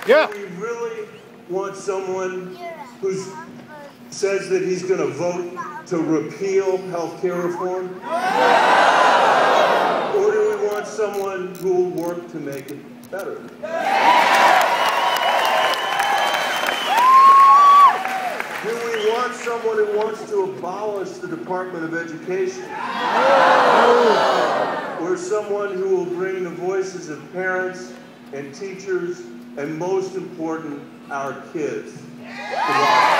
Yeah. Do we really want someone who says that he's going to vote to repeal health care reform? Or do we want someone who will work to make it better? Do we want someone who wants to abolish the Department of Education? Or someone who will bring the voices of parents and teachers and, most important, our kids to Washington?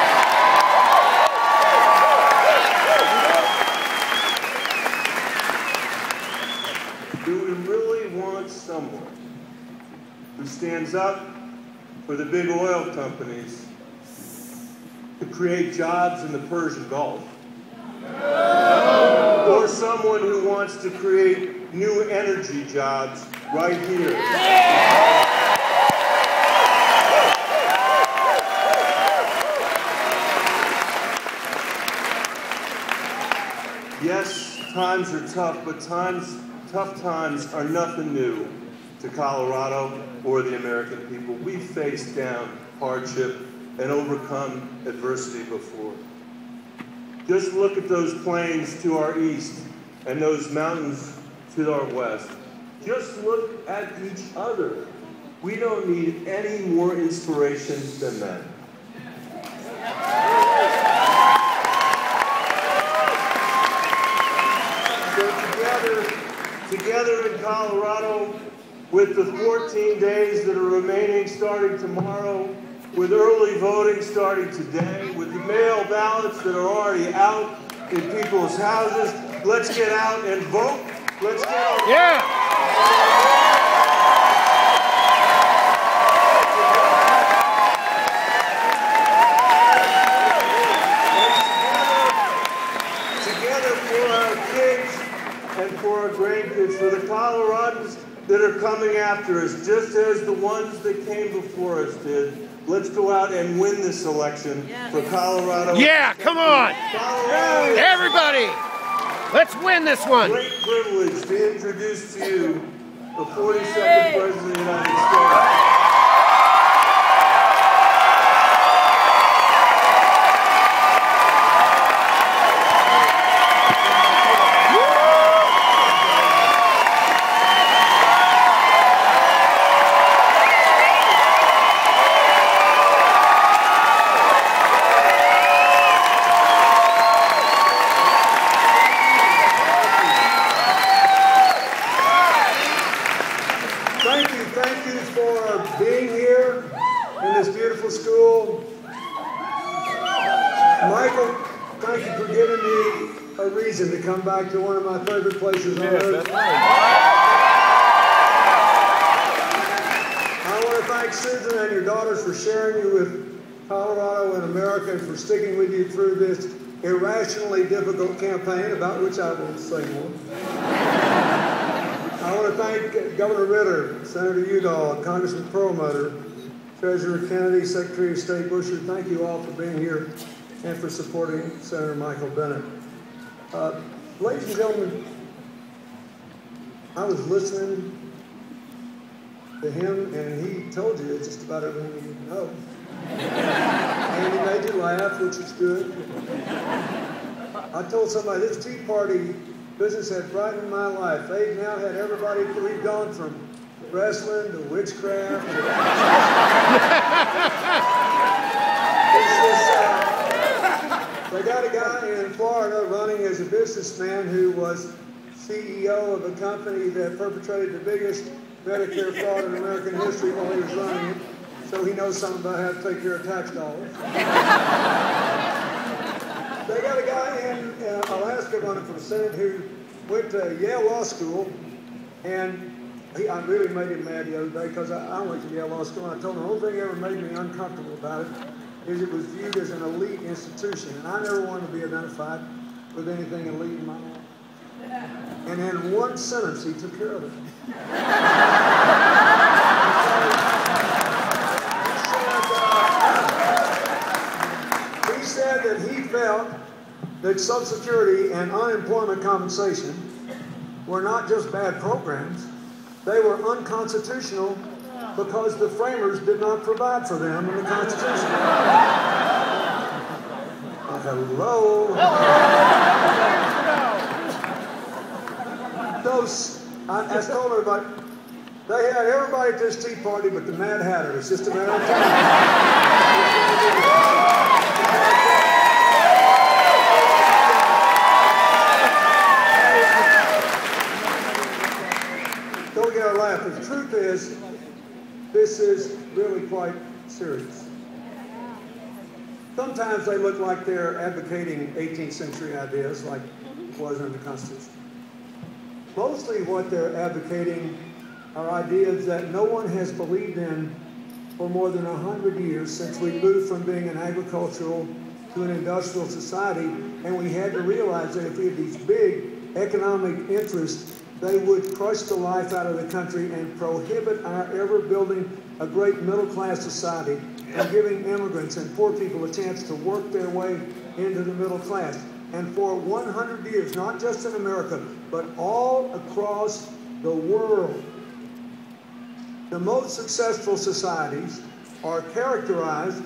Do we really want someone who stands up for the big oil companies to create jobs in the Persian Gulf? Or someone who wants to create new energy jobs right here? Yes, times are tough, but tough times are nothing new to Colorado or the American people. We've faced down hardship and overcome adversity before. Just look at those plains to our east and those mountains to our west. Just look at each other. We don't need any more inspiration than that. So together in Colorado, with the 14 days that are remaining starting tomorrow, with early voting starting today, with the mail ballots that are already out in people's houses, let's get out and vote. Let's get out. Yeah. For our kids and for our grandkids, for the Coloradans that are coming after us, just as the ones that came before us did. Let's go out and win this election for Colorado. Yeah, come on. Colorado. Everybody, let's win this one. Great privilege to introduce to you the 42nd President of the United States. Thank you for being here in this beautiful school. Michael, thank you for giving me a reason to come back to one of my favorite places on earth. I want to thank Susan and your daughters for sharing you with Colorado and America and for sticking with you through this irrationally difficult campaign, about which I will say more. I want to thank Governor Ritter, Senator Udall, Congressman Perlmutter, Treasurer Kennedy, Secretary of State Busher. Thank you all for being here and for supporting Senator Michael Bennet. Ladies and gentlemen, I was listening to him, and he told you just about everything you need to know. And he made you laugh, which is good. I told somebody, this Tea Party business had brightened my life. They've now had everybody, we've gone from wrestling to witchcraft. They got a guy in Florida running as a businessman who was CEO of a company that perpetrated the biggest Medicare fraud in American history while he was running it. So he knows something about how to take care of tax dollars. They got a guy in Alaska running for the Senate who went to Yale Law School, and I really made him mad the other day because I went to Yale Law School, and I told him the whole thing that ever made me uncomfortable about it is it was viewed as an elite institution, and I never wanted to be identified with anything elite in my life. And in one sentence, he took care of it. He said that he felt that Social Security and unemployment compensation were not just bad programs, they were unconstitutional because the framers did not provide for them in the Constitution. Hello. I told everybody, they had everybody at this tea party but the Mad Hatter. It's just a matter of time. Don't get a laugh. The truth is, this is really quite serious. Sometimes they look like they're advocating 18th century ideas like it was in the Constitution. Mostly what they're advocating are ideas that no one has believed in for more than 100 years since we moved from being an agricultural to an industrial society, and we had to realize that if we had these big economic interests, they would crush the life out of the country and prohibit our ever building a great middle-class society and giving immigrants and poor people a chance to work their way into the middle class. And for 100 years, not just in America, but all across the world, the most successful societies are characterized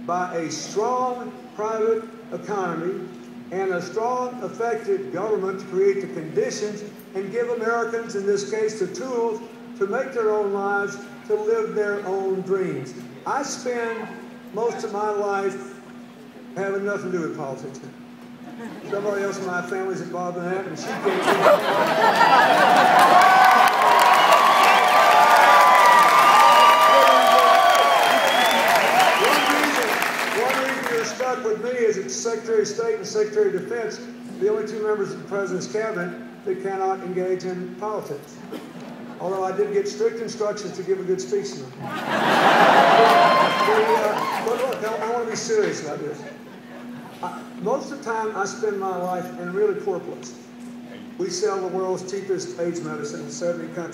by a strong private economy and a strong, effective government to create the conditions and give Americans, in this case, the tools to make their own lives, to live their own dreams. I spend most of my life having nothing to do with politics. Somebody else in my family's involved in that, and she can't. One reason you're stuck with me is it's Secretary of State and Secretary of Defense, the only two members of the President's cabinet that cannot engage in politics. Although I did get strict instructions to give a good speech to them. But look, I want to be serious about this. Most of the time, I spend my life in really poor places. We sell the world's cheapest AIDS medicine in 70 countries.